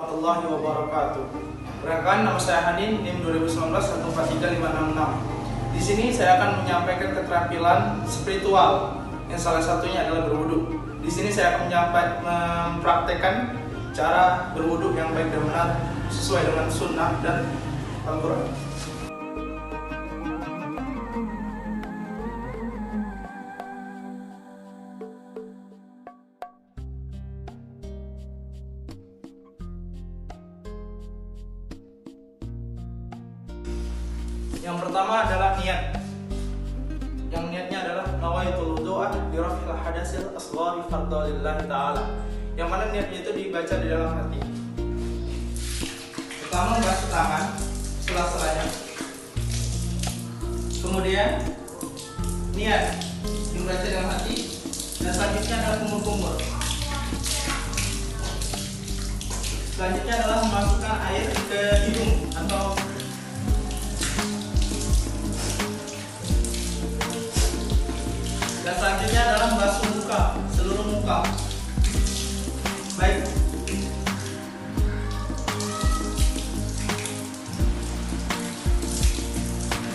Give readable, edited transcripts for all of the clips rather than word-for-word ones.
Warahmatullahi wabarakatuh. Perkenalkan, nama saya Hadin, NIM 2019-143566. Di sini saya akan menyampaikan keterampilan spiritual yang salah satunya adalah berwudu. Di sini saya akan mempraktekkan cara berwudu yang baik dan benar sesuai dengan sunnah dan Al-Quran. Yang pertama adalah niat. Yang niatnya adalah nawaitul wudu'a bi raf'il hadasil asghari fardalillahi ta'ala. Yang mana niatnya itu dibaca di dalam hati. Pertama membasuh tangan sela-selanya. Kemudian niat dibaca dalam hati, dan selanjutnya adalah kumur-kumur. Selanjutnya adalah memasukkan air ke hidung atau dan selanjutnya adalah membasuh muka, seluruh muka. Baik.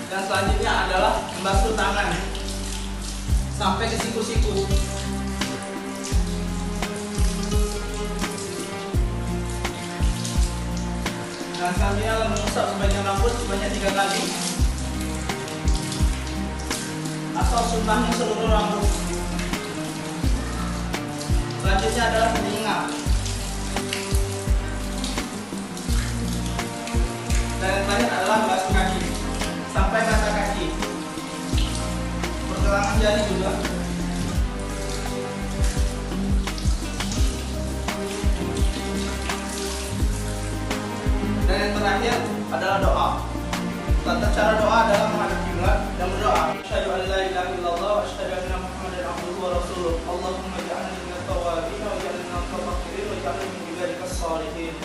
Dan selanjutnya adalah membasuh tangan sampai ke siku-siku. Dan selanjutnya adalah mengusap sebagian rambut sebanyak 3 kali. Asal sunnahnya seluruh rambut. Selanjutnya adalah telinga. Dan yang terakhir adalah basuh kaki sampai mata kaki. Pergelangan jari juga. Dan yang terakhir adalah doa. Tata cara doa adalah menghadap kiblat dan berdoa. Asyhadu an la ilaha illallah wa asyhadu anna Muhammadan abduhu wa rasuluh. Allahumma ij'alni minat tawabin wa ij'alni minal mutatahhirin wa ij'alni min ibadikas shalihin.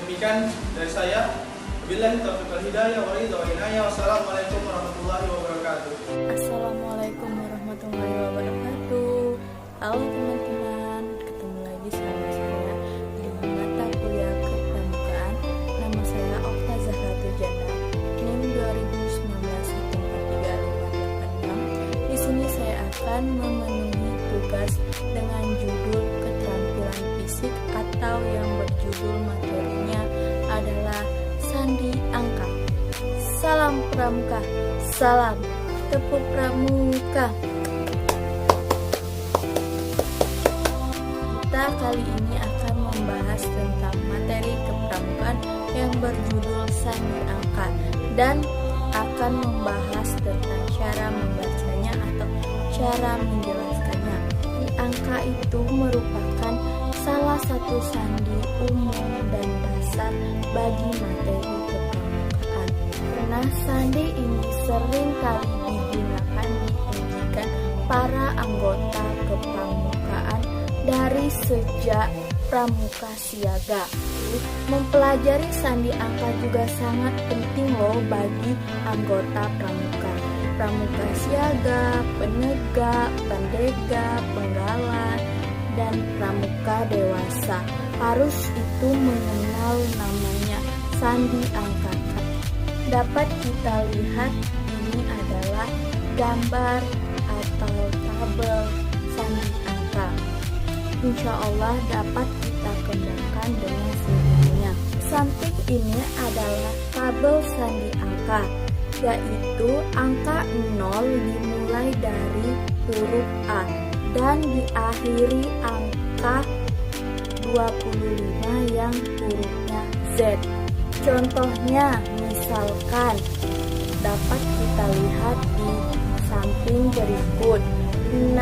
Demikian dari saya. Wabillahi taufiq wal hidayah wa ridha wa inayah. Wassalamualaikum warahmatullahi wabarakatuh. Assalamualaikum warahmatullahi wabarakatuh. Halo teman-teman, ketemu lagi sama saya di mata kuliah kepramukaan. Nama saya Okta Zahratu Jana, NIM 2019-143586. Di sini saya akan memenuhi tugas dengan judul keterampilan fisik atau yang berjudul materinya adalah sandi angka. Salam pramuka, salam tepuk pramuka. Kita kali ini akan membahas tentang materi kepramukaan yang berjudul sandi angka dan akan membahas tentang cara membacanya atau cara menjelaskannya. Di angka itu merupakan salah satu sandi umum dan dasar bagi materi kepramukaan. Karena sandi ini sering kali digunakan diujikan para anggota kepramukaan dari sejak pramuka siaga. Mempelajari sandi angka juga sangat penting loh bagi anggota pramuka. Pramuka siaga, penegak, pendega, penggalan, dan pramuka dewasa harus itu mengenal namanya sandi angka. Dapat kita lihat ini adalah gambar atau tabel sandi angka. Insya Allah dapat kita kembangkan dengan sendirinya. Samping ini adalah tabel sandi angka, yaitu angka 0 dimulai dari huruf A dan diakhiri angka 25 yang hurufnya Z. Contohnya misalkan dapat kita lihat di samping berikut 6,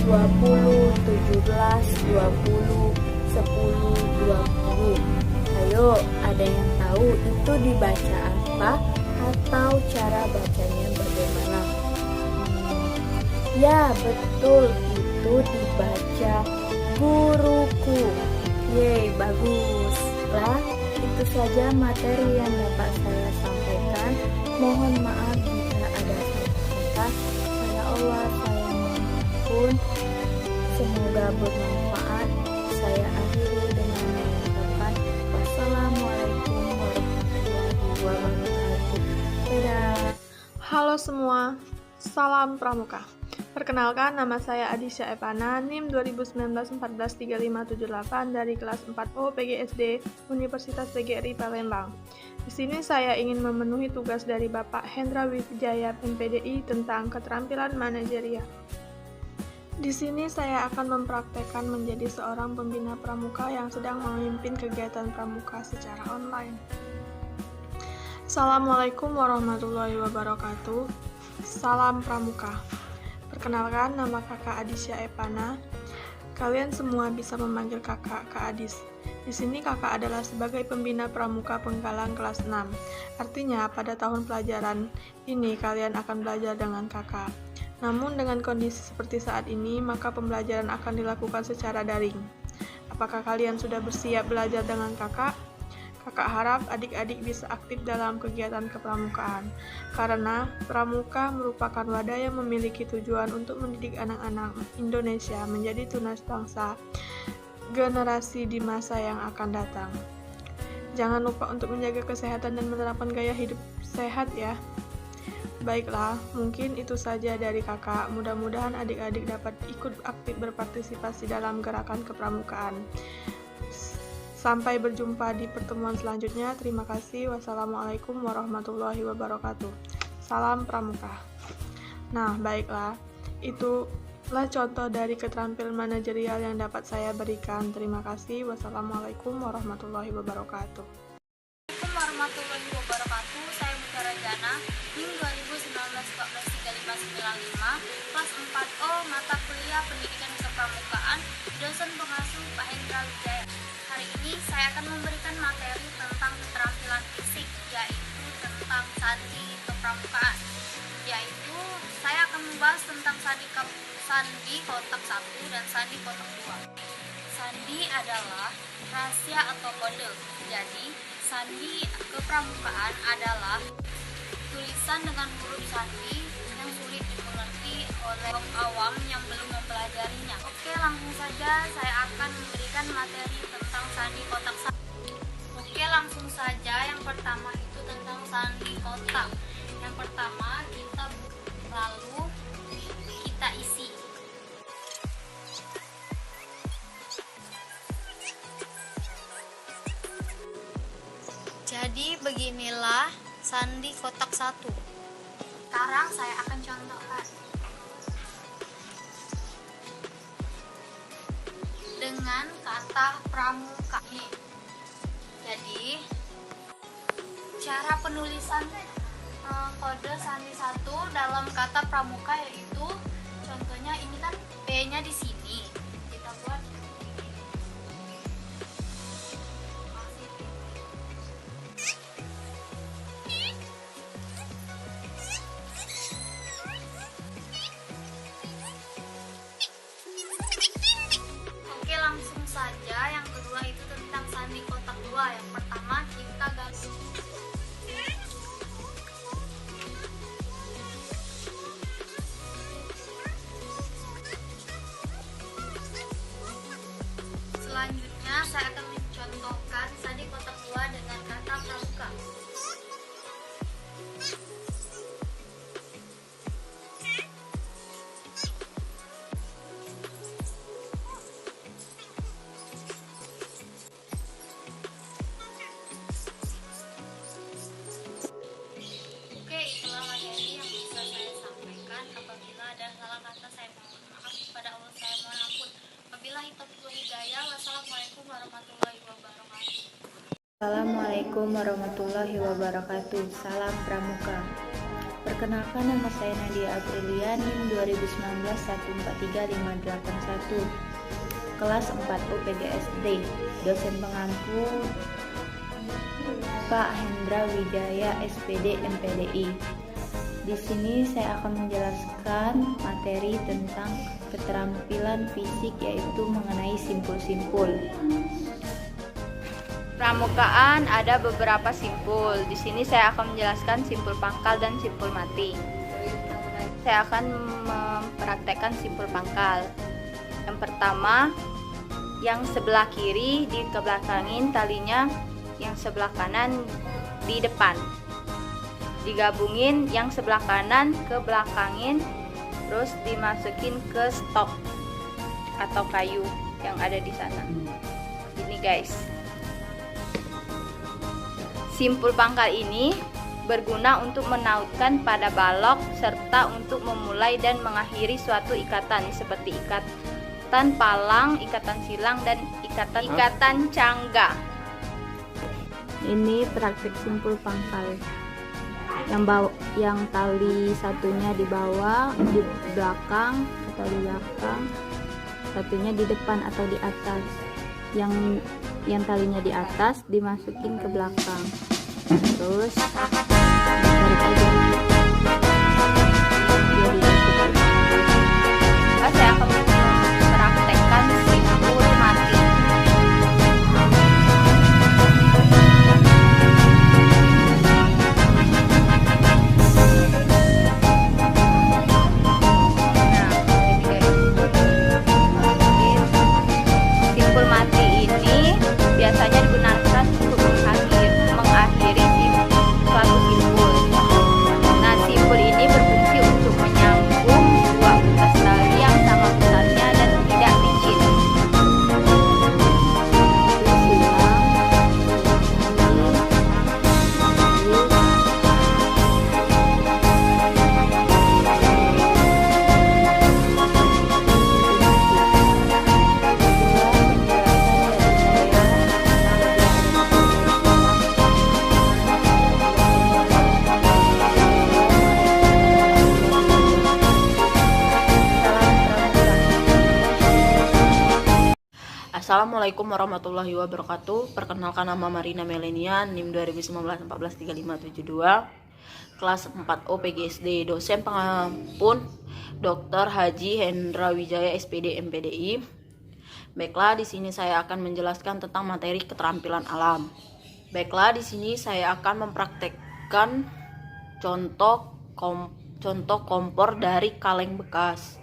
20, 17, 20, 10, 20. Ayo, ada yang tahu itu dibaca apa atau cara bacanya bagaimana? Ya, betul, itu dibaca guruku. Yeay, bagus lah. Itu saja materi yang dapat saya sampaikan. Mohon maaf jika ada salah kata. Pada Allah saya mohon, semoga bermanfaat. Saya akhiri dengan wabarakatuh. Dadah. Halo semua, salam pramuka. Perkenalkan, nama saya Adisha Epana, NIM 2019-143578 dari kelas 4O PGSD Universitas PGRI Palembang. Di sini saya ingin memenuhi tugas dari Bapak Hendra Wijaya MPDI tentang keterampilan manajerial. Di sini saya akan mempraktekkan menjadi seorang pembina pramuka yang sedang memimpin kegiatan pramuka secara online. Assalamualaikum warahmatullahi wabarakatuh. Salam pramuka. Perkenalkan, nama kakak Adisha Epana. Kalian semua bisa memanggil kakak Kak Adis. Di sini kakak adalah sebagai pembina pramuka Penggalan kelas 6. Artinya pada tahun pelajaran ini kalian akan belajar dengan kakak. Namun dengan kondisi seperti saat ini, maka pembelajaran akan dilakukan secara daring. Apakah kalian sudah bersiap belajar dengan kakak? Kakak harap adik-adik bisa aktif dalam kegiatan kepramukaan, karena pramuka merupakan wadah yang memiliki tujuan untuk mendidik anak-anak Indonesia menjadi tunas bangsa generasi di masa yang akan datang. Jangan lupa untuk menjaga kesehatan dan menerapkan gaya hidup sehat ya. Baiklah, mungkin itu saja dari kakak. Mudah-mudahan adik-adik dapat ikut aktif berpartisipasi dalam gerakan kepramukaan. Sampai berjumpa di pertemuan selanjutnya. Terima kasih. Wassalamualaikum warahmatullahi wabarakatuh. Salam pramuka. Nah, baiklah. Itulah contoh dari keterampilan manajerial yang dapat saya berikan. Terima kasih. Wassalamualaikum warahmatullahi wabarakatuh. Assalamualaikum warahmatullahi wabarakatuh. Saya Mutiara Jana, NIM 2019-143595, kelas 4O, mata kuliah Pendidikan Kepramukaan, dosen pengasuh Pak Hendra Wijaya. Hari ini saya akan memberikan materi tentang keterampilan fisik, yaitu tentang sandi kepramukaan. Yaitu saya akan membahas tentang sandi kotak 1 dan sandi kotak 2. Sandi adalah rahasia atau kode. Jadi, sandi kepramukaan adalah tulisan dengan huruf sandi yang sulit dimengerti oleh kaum awam yang belum mempelajarinya. Oke, langsung saja saya akan memberikan materi tentang sandi kotak 1. Oke, langsung saja. Yang pertama itu tentang sandi kotak. Yang pertama kita isi. Jadi beginilah sandi kotak 1. Sekarang saya akan contohkan dengan kata pramuka. Jadi cara penulisan kode sandi 1 dalam kata pramuka yaitu contohnya ini kan P-nya di sini. Kita buat langsung saja. Yang kedua itu tentang sandi kotak 2. Yang pertama kita gabung. Selanjutnya saya akan mencontohkan sandi kotak 2 dengan kata pramuka. Assalamualaikum warahmatullahi wabarakatuh. Salam pramuka. Perkenalkan, nama saya Nadia Aprilia, NIM 2019-143581, kelas 4O PGSD, dosen pengampu Pak Hendra Wijaya SPD MPDI. Di sini saya akan menjelaskan materi tentang keterampilan fisik, yaitu mengenai simpul-simpul. Pramukaan ada beberapa simpul. Di sini saya akan menjelaskan simpul pangkal dan simpul mati. Saya akan mempraktekkan simpul pangkal. Yang pertama, yang sebelah kiri dikebelakangin talinya, yang sebelah kanan di depan. Digabungin yang sebelah kanan ke belakangin, terus dimasukin ke stok atau kayu yang ada di sana. Ini guys. Simpul pangkal ini berguna untuk menautkan pada balok serta untuk memulai dan mengakhiri suatu ikatan seperti ikatan palang, ikatan silang, dan ikatan cangga. Ini praktik simpul pangkal. Yang tali satunya di bawah, di belakang atau di belakang, satunya di depan atau di atas. Yang talinya di atas dimasukin ke belakang. Terus tarik aja. Saya akan mempraktekkan simpul mati. Simpul mati ini biasanya digunakan untuk mengakhiri suatu simpul. Nah, simpul ini berfungsi untuk menyambung dua utas tali yang sama besarnya dan tidak licin. Assalamualaikum warahmatullahi wabarakatuh. Perkenalkan, nama Marina Melenia, NIM 2019-143572, kelas 4O PGSD. Dosen pengampun Dr. Haji Hendra Wijaya SPD MPDI. Baiklah, di sini saya akan menjelaskan tentang materi keterampilan alam. Baiklah, di sini saya akan mempraktekkan contoh kompor dari kaleng bekas.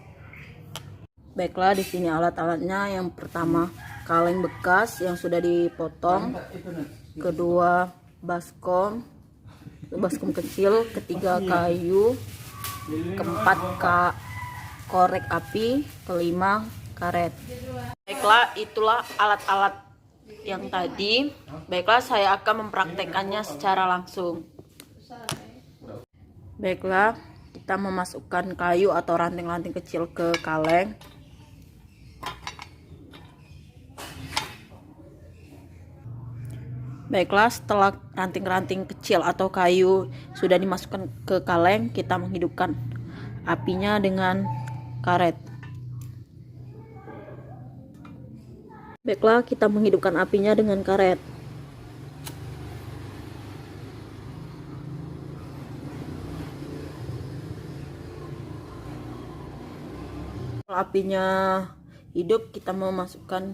Baiklah, di sini alat-alatnya. Yang pertama, kaleng bekas yang sudah dipotong. Kedua, baskom kecil. Ketiga, kayu. Keempat, korek api. Kelima, karet. Baiklah, itulah alat-alat yang tadi. Baiklah, saya akan mempraktekannya secara langsung. Baiklah, kita memasukkan kayu atau ranting-ranting kecil ke kaleng. Baiklah, setelah ranting-ranting kecil atau kayu sudah dimasukkan ke kaleng, kita menghidupkan apinya dengan karet. Baiklah, kita menghidupkan apinya dengan karet. Kalau apinya hidup, kita memasukkan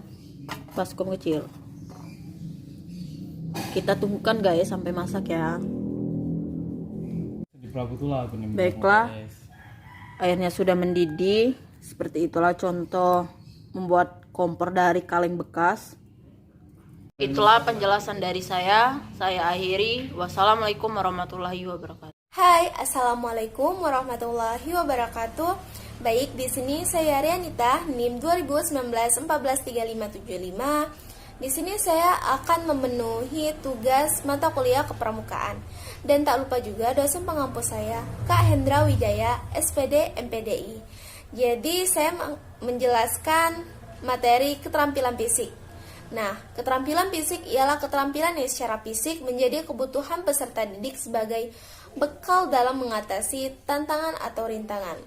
baskom kecil. Kita tunggukan guys sampai masak ya. Baiklah, airnya sudah mendidih. Seperti itulah contoh membuat kompor dari kaleng bekas. Itulah penjelasan dari saya. Saya akhiri. Wassalamualaikum warahmatullahi wabarakatuh. Hai, assalamualaikum warahmatullahi wabarakatuh. Baik, di sini saya Rianita, NIM 2019-143575. Di sini saya akan memenuhi tugas mata kuliah kepramukaan. Dan tak lupa juga dosen pengampu saya, Kak Hendra Wijaya, SPD MPDI. Jadi saya menjelaskan materi keterampilan fisik. Nah, keterampilan fisik ialah keterampilan yang secara fisik menjadi kebutuhan peserta didik sebagai bekal dalam mengatasi tantangan atau rintangan.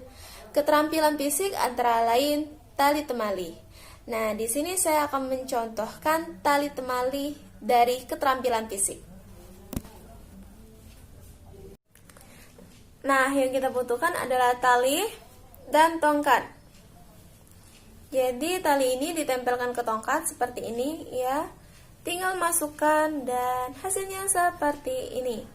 Keterampilan fisik antara lain tali temali. Nah, di sini saya akan mencontohkan tali temali dari keterampilan fisik. Nah, yang kita butuhkan adalah tali dan tongkat. Jadi, tali ini ditempelkan ke tongkat seperti ini ya. Tinggal masukkan dan hasilnya seperti ini.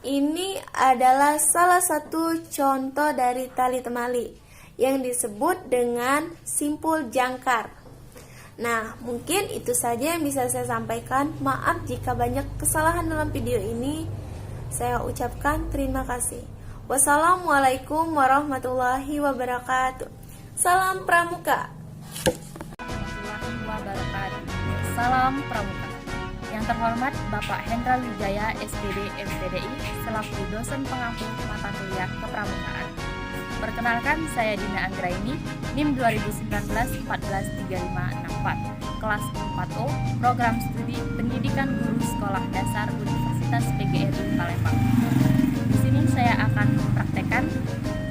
Ini adalah salah satu contoh dari tali temali yang disebut dengan simpul jangkar. Nah, mungkin itu saja yang bisa saya sampaikan. Maaf jika banyak kesalahan dalam video ini. Saya ucapkan terima kasih. Wassalamualaikum warahmatullahi wabarakatuh. Salam Pramuka. Warahmatullahi wabarakatuh. Salam Pramuka. Yang terhormat Bapak Hendra Wijaya, SPD MPDI, selaku dosen pengampu mata kuliah kepramukaan. Perkenalkan, saya Dina Anggraini, NIM 2019-143564, kelas 4O, Program Studi Pendidikan Guru Sekolah Dasar Universitas PGRI Palembang. Di sini saya akan mempraktekkan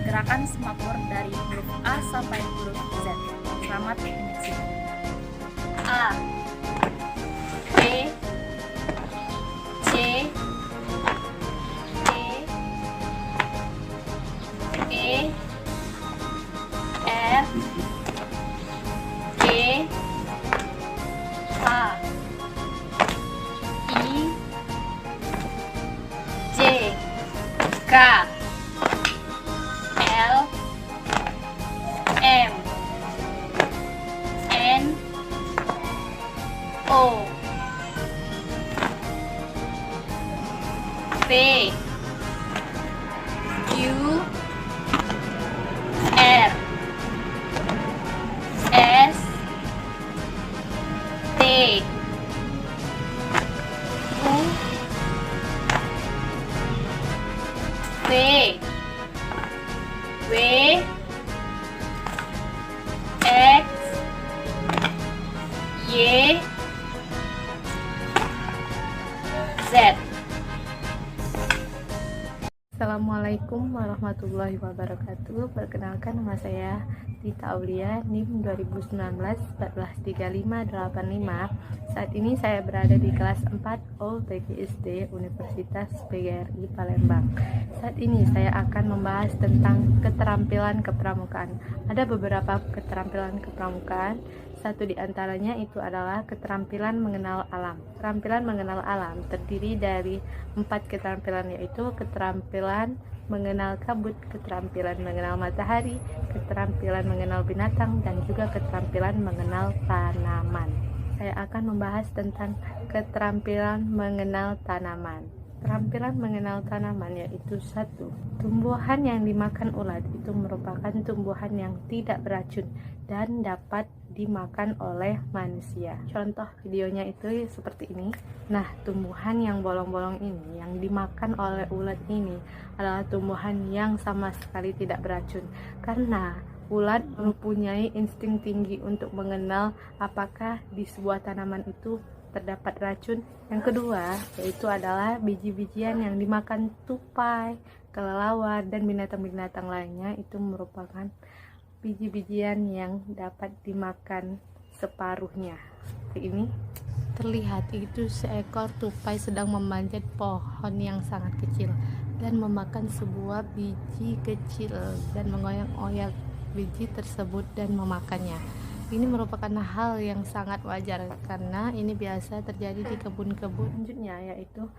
gerakan semapur dari huruf A sampai huruf Z. Selamat menyaksikan. A, B, C, D, E, F, G, H, I, J, K, L, M, N, O, P, Q, R, S, T, U, V, W, X, Y, Z. Assalamualaikum warahmatullahi wabarakatuh. Perkenalkan, nama saya Tita Aulia, NIM 2019-143585. Saat ini saya berada di kelas 4O PGSD Universitas PGRI Palembang. Saat ini saya akan membahas tentang keterampilan kepramukaan. Ada beberapa keterampilan kepramukaan. Satu di antaranya itu adalah keterampilan mengenal alam. Keterampilan mengenal alam terdiri dari 4 keterampilan, yaitu keterampilan mengenal kabut, keterampilan mengenal matahari, keterampilan mengenal binatang, dan juga keterampilan mengenal tanaman. Saya akan membahas tentang keterampilan mengenal tanaman. Keterampilan mengenal tanaman yaitu 1. Tumbuhan yang dimakan ulat itu merupakan tumbuhan yang tidak beracun dan dapat dimakan oleh manusia. Contoh videonya itu seperti ini. Nah, tumbuhan yang bolong-bolong ini yang dimakan oleh ulat ini adalah tumbuhan yang sama sekali tidak beracun, karena ulat mempunyai insting tinggi untuk mengenal apakah di sebuah tanaman itu terdapat racun. Yang kedua yaitu adalah biji-bijian yang dimakan tupai, kelelawar, dan binatang-binatang lainnya itu merupakan biji-bijian yang dapat dimakan separuhnya. Seperti ini terlihat itu seekor tupai sedang memanjat pohon yang sangat kecil dan memakan sebuah biji kecil dan mengoyak-oyak biji tersebut dan memakannya. Ini merupakan hal yang sangat wajar karena ini biasa terjadi di kebun-kebun. Selanjutnya yaitu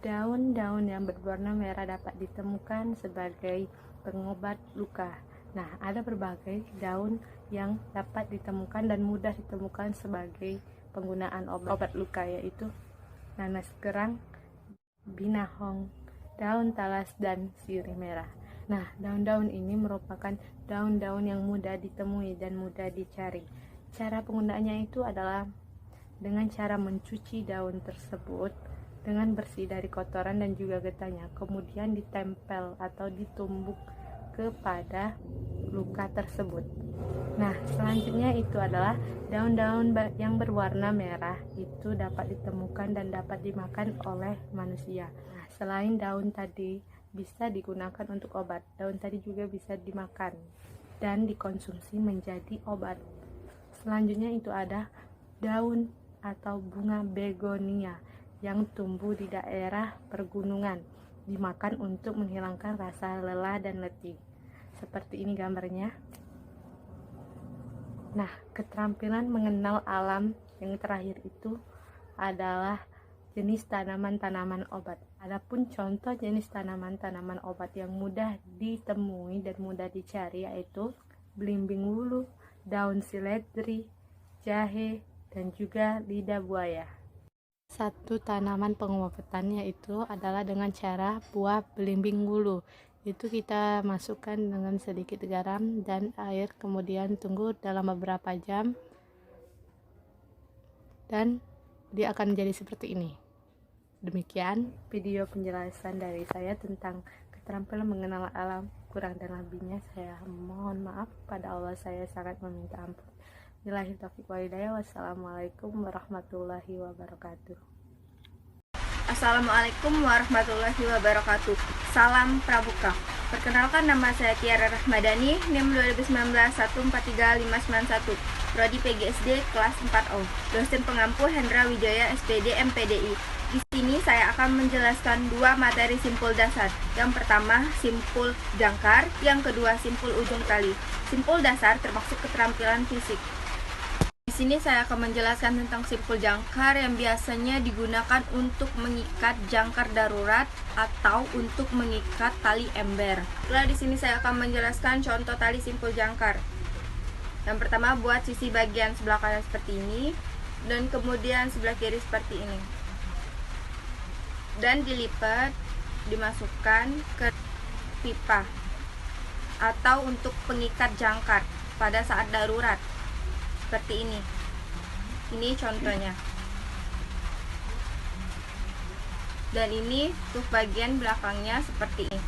daun-daun yang berwarna merah dapat ditemukan sebagai pengobat luka. Nah, ada berbagai daun yang dapat ditemukan dan mudah ditemukan sebagai penggunaan obat luka, yaitu nanas kerang, binahong, daun talas, dan sirih merah. Nah, daun-daun ini merupakan daun-daun yang mudah ditemui dan mudah dicari. Cara penggunaannya itu adalah dengan cara mencuci daun tersebut dengan bersih dari kotoran dan juga getahnya, kemudian ditempel atau ditumbuk kepada luka tersebut. Nah, selanjutnya itu adalah daun-daun yang berwarna merah itu dapat ditemukan dan dapat dimakan oleh manusia. Nah, selain daun tadi bisa digunakan untuk obat, daun tadi juga bisa dimakan dan dikonsumsi menjadi obat. Selanjutnya itu ada daun atau bunga begonia yang tumbuh di daerah pergunungan, dimakan untuk menghilangkan rasa lelah dan letih. Seperti ini gambarnya. Nah, keterampilan mengenal alam yang terakhir itu adalah jenis tanaman-tanaman obat. Adapun contoh jenis tanaman-tanaman obat yang mudah ditemui dan mudah dicari yaitu belimbing wuluh, daun seledri, jahe, dan juga lidah buaya. Satu tanaman pengobatannya itu adalah dengan cara buah belimbing wulu. Itu kita masukkan dengan sedikit garam dan air, kemudian tunggu dalam beberapa jam dan dia akan menjadi seperti ini. Demikian video penjelasan dari saya tentang keterampilan mengenal alam. Kurang dan lebihnya saya mohon maaf pada Allah, saya sangat meminta ampun. Billahi taufiq wal hidayah. Wassalamualaikum warahmatullahi wabarakatuh. Assalamualaikum warahmatullahi wabarakatuh. Salam Pramuka. Perkenalkan, nama saya Tiara Rahmadani, NIM 2019-143591, Prodi PGSD kelas 4O. Dosen pengampu Hendra Wijaya, SPD MPDI. Di sini saya akan menjelaskan dua materi simpul dasar. Yang pertama, simpul jangkar, yang kedua, simpul ujung tali. Simpul dasar termasuk keterampilan fisik. Di sini saya akan menjelaskan tentang simpul jangkar yang biasanya digunakan untuk mengikat jangkar darurat atau untuk mengikat tali ember. Setelah di sini saya akan menjelaskan contoh tali simpul jangkar. Yang pertama, buat sisi bagian sebelah kanan seperti ini dan kemudian sebelah kiri seperti ini. Dan dilipat, dimasukkan ke pipa atau untuk pengikat jangkar pada saat darurat seperti ini. Ini contohnya. Dan ini untuk bagian belakangnya seperti ini.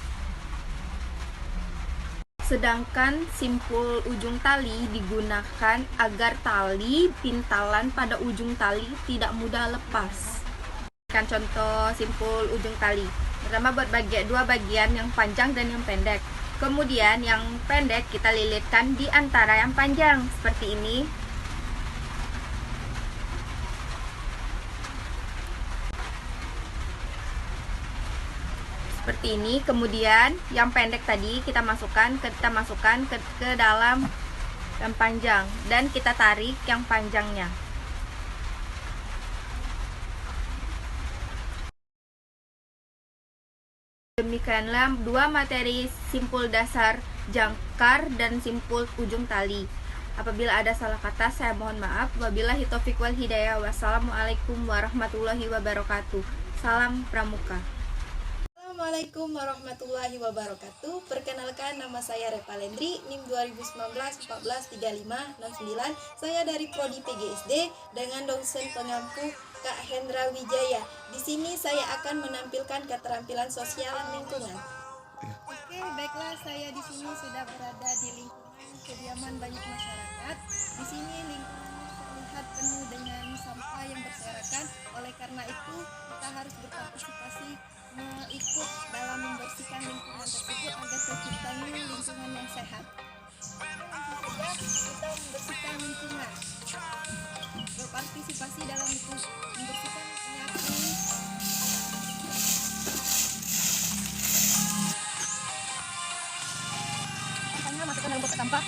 Sedangkan simpul ujung tali digunakan agar tali pintalan pada ujung tali tidak mudah lepas. Kan contoh simpul ujung tali. Pertama, buat dua bagian yang panjang dan yang pendek. Kemudian yang pendek kita lilitkan di antara yang panjang seperti ini. Seperti ini. Kemudian yang pendek tadi kita masukkan ke dalam yang panjang dan kita tarik yang panjangnya. Demikianlah dua materi simpul dasar jangkar dan simpul ujung tali. Apabila ada salah kata, saya mohon maaf. Wabillahi taufiq wal hidayah. Wassalamualaikum warahmatullahi wabarakatuh. Salam Pramuka. Assalamualaikum warahmatullahi wabarakatuh. Perkenalkan, nama saya Repa Lendri, NIM 2019-143569. Saya dari Prodi PGSD dengan dosen pengampu Kak Hendra Wijaya. Di sini saya akan menampilkan keterampilan sosial lingkungan. Oke, baiklah, saya di sini sudah berada di lingkungan kediaman banyak masyarakat. Di sini lingkungan terlihat penuh dengan sampah yang berserakan. Oleh karena itu, kita harus berpartisipasi ikut dalam membersihkan lingkungan tersebut agar terciptanya lingkungan yang sehat. Kita membersihkan lingkungan, berpartisipasi dalam membersihkan penyapu. Masukkan dalam kotak sampah.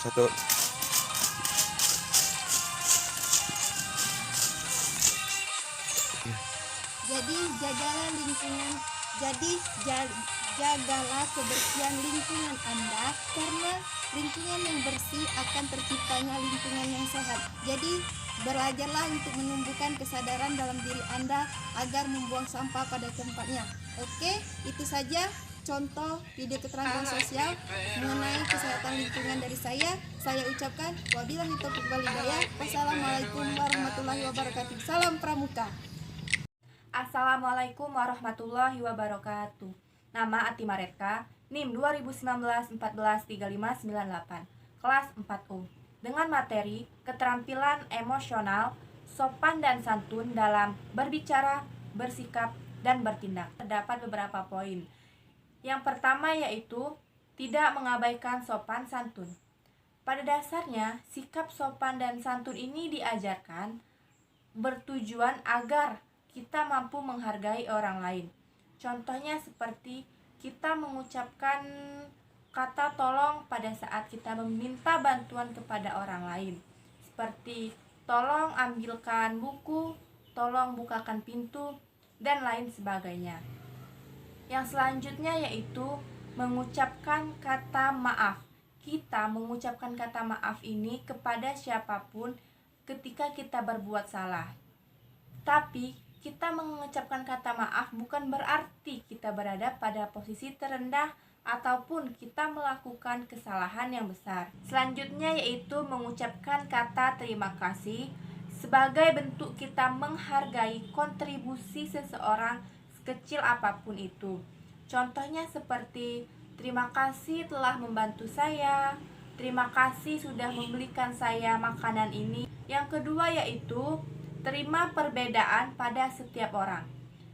Satu. Jagalah kebersihan lingkungan Anda, karena lingkungan yang bersih akan terciptanya lingkungan yang sehat. Jadi belajarlah untuk menumbuhkan kesadaran dalam diri Anda agar membuang sampah pada tempatnya. Oke, itu saja contoh video keterampilan sosial mengenai kesehatan lingkungan dari saya. Saya ucapkan wabillahi taufiq wal hidayah. Wassalamualaikum warahmatullahi wabarakatuh. Salam Pramuka. Assalamualaikum warahmatullahi wabarakatuh. Nama Ati Maretka, NIM 2019-143598, kelas 4U. Dengan materi keterampilan emosional, sopan dan santun dalam berbicara, bersikap, dan bertindak. Terdapat beberapa poin. Yang pertama yaitu tidak mengabaikan sopan santun. Pada dasarnya, sikap sopan dan santun ini diajarkan bertujuan agar kita mampu menghargai orang lain. Contohnya seperti kita mengucapkan kata tolong pada saat kita meminta bantuan kepada orang lain. Seperti tolong ambilkan buku, tolong bukakan pintu, dan lain sebagainya. Yang selanjutnya yaitu mengucapkan kata maaf. kita mengucapkan kata maaf ini kepada siapapun ketika kita berbuat salah. Tapi kita mengucapkan kata maaf bukan berarti kita berada pada posisi terendah ataupun kita melakukan kesalahan yang besar. Selanjutnya yaitu mengucapkan kata terima kasih sebagai bentuk kita menghargai kontribusi seseorang sekecil apapun itu. Contohnya seperti terima kasih telah membantu saya, terima kasih sudah membelikan saya makanan ini. Yang kedua yaitu terima perbedaan pada setiap orang.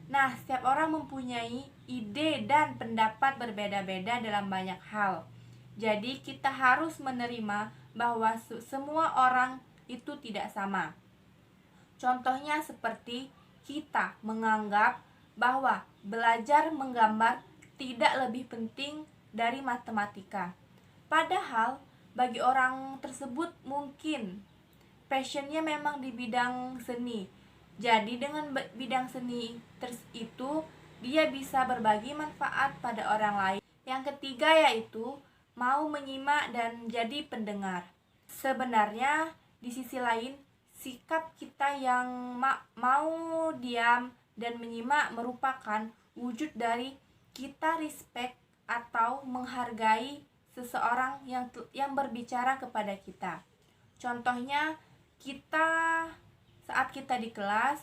Nah, setiap orang mempunyai ide dan pendapat berbeda-beda dalam banyak hal. Jadi kita harus menerima bahwa semua orang itu tidak sama. Contohnya seperti kita menganggap bahwa belajar menggambar tidak lebih penting dari matematika. Padahal bagi orang tersebut mungkin passionnya memang di bidang seni. Jadi dengan bidang seni itu dia bisa berbagi manfaat pada orang lain. Yang ketiga yaitu mau menyimak dan jadi pendengar. Sebenarnya di sisi lain sikap kita yang mau diam dan menyimak merupakan wujud dari kita respect atau menghargai seseorang yang berbicara kepada kita. Contohnya saat kita di kelas,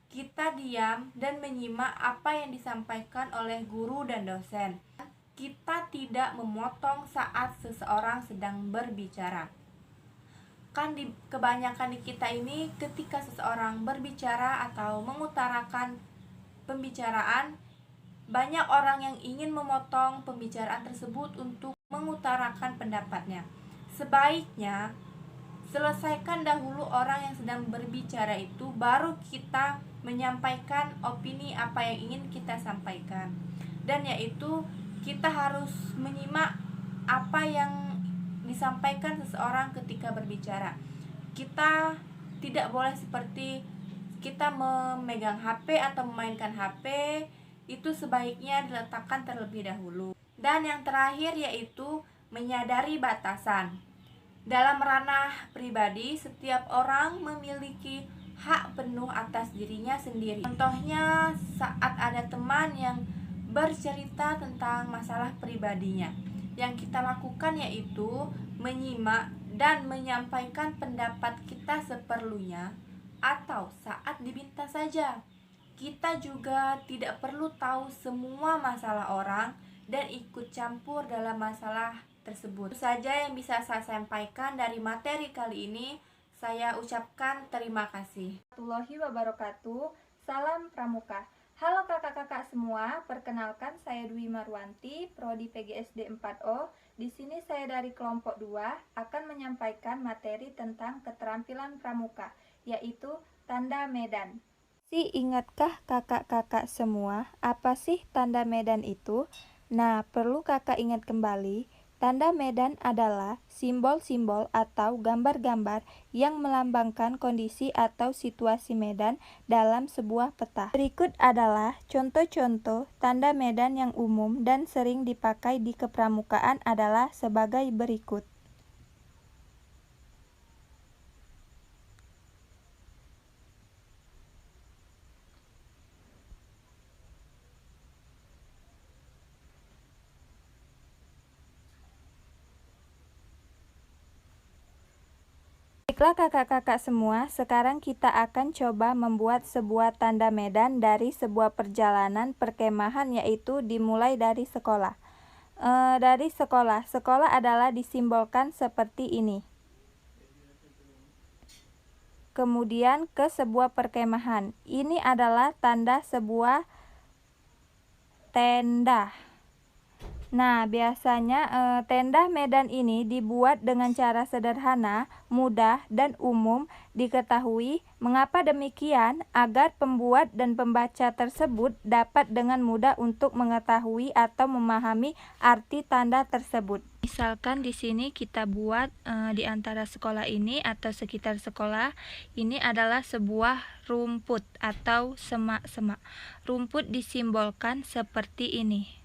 kita diam dan menyimak apa yang disampaikan oleh guru dan dosen. Kita tidak memotong saat seseorang sedang berbicara. Kan kebanyakan di kita ini ketika seseorang berbicara atau mengutarakan pembicaraan, banyak orang yang ingin memotong pembicaraan tersebut untuk mengutarakan pendapatnya. Sebaiknya selesaikan dahulu orang yang sedang berbicara itu, baru kita menyampaikan opini apa yang ingin kita sampaikan. Dan yaitu kita harus menyimak apa yang disampaikan seseorang ketika berbicara. Kita tidak boleh seperti kita memegang HP atau memainkan HP, itu sebaiknya diletakkan terlebih dahulu. Dan yang terakhir yaitu menyadari batasan. Dalam ranah pribadi, setiap orang memiliki hak penuh atas dirinya sendiri. Contohnya saat ada teman yang bercerita tentang masalah pribadinya, yang kita lakukan yaitu menyimak dan menyampaikan pendapat kita seperlunya atau saat diminta saja. Kita juga tidak perlu tahu semua masalah orang dan ikut campur dalam masalah tersebut. Itu saja yang bisa saya sampaikan dari materi kali ini. Saya ucapkan terima kasih. Warahmatullahi wabarakatuh. Salam Pramuka. Halo kakak-kakak semua, perkenalkan saya Dwi Marwanti, Prodi PGSD 4O. Di sini saya dari kelompok 2 akan menyampaikan materi tentang keterampilan pramuka, yaitu tanda medan. Ingatkah kakak-kakak semua apa sih tanda medan itu? Nah, perlu kakak ingat kembali. Tanda medan adalah simbol-simbol atau gambar-gambar yang melambangkan kondisi atau situasi medan dalam sebuah peta. Berikut adalah contoh-contoh tanda medan yang umum dan sering dipakai di kepramukaan adalah sebagai berikut. Baiklah kakak-kakak semua, sekarang kita akan coba membuat sebuah tanda medan dari sebuah perjalanan perkemahan, yaitu dimulai dari sekolah. Sekolah adalah disimbolkan seperti ini. Kemudian ke sebuah perkemahan, ini adalah tanda sebuah tenda. Nah, biasanya tenda medan ini dibuat dengan cara sederhana, mudah, dan umum diketahui. Mengapa demikian? Agar pembuat dan pembaca tersebut dapat dengan mudah untuk mengetahui atau memahami arti tanda tersebut. Misalkan di sini kita buat di antara sekolah ini atau sekitar sekolah ini adalah sebuah rumput atau semak-semak. Rumput disimbolkan seperti ini.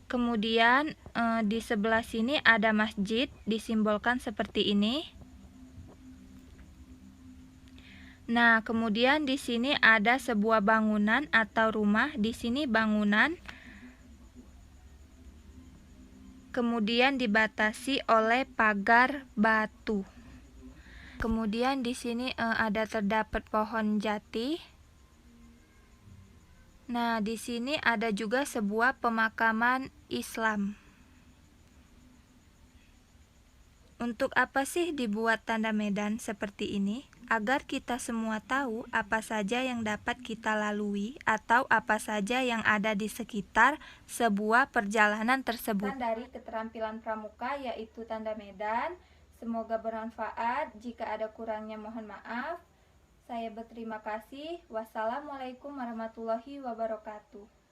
Kemudian di sebelah sini ada masjid, disimbolkan seperti ini. Nah, kemudian di sini ada sebuah bangunan atau rumah. Di sini bangunan. Kemudian dibatasi oleh pagar batu. Kemudian di sini ada terdapat pohon jati. Nah, di sini ada juga sebuah pemakaman Islam. Untuk apa sih dibuat tanda medan seperti ini? Agar kita semua tahu apa saja yang dapat kita lalui atau apa saja yang ada di sekitar sebuah perjalanan tersebut. Dari keterampilan pramuka yaitu tanda medan. Semoga bermanfaat. Jika ada kurangnya mohon maaf. Saya berterima kasih. Wassalamualaikum warahmatullahi wabarakatuh.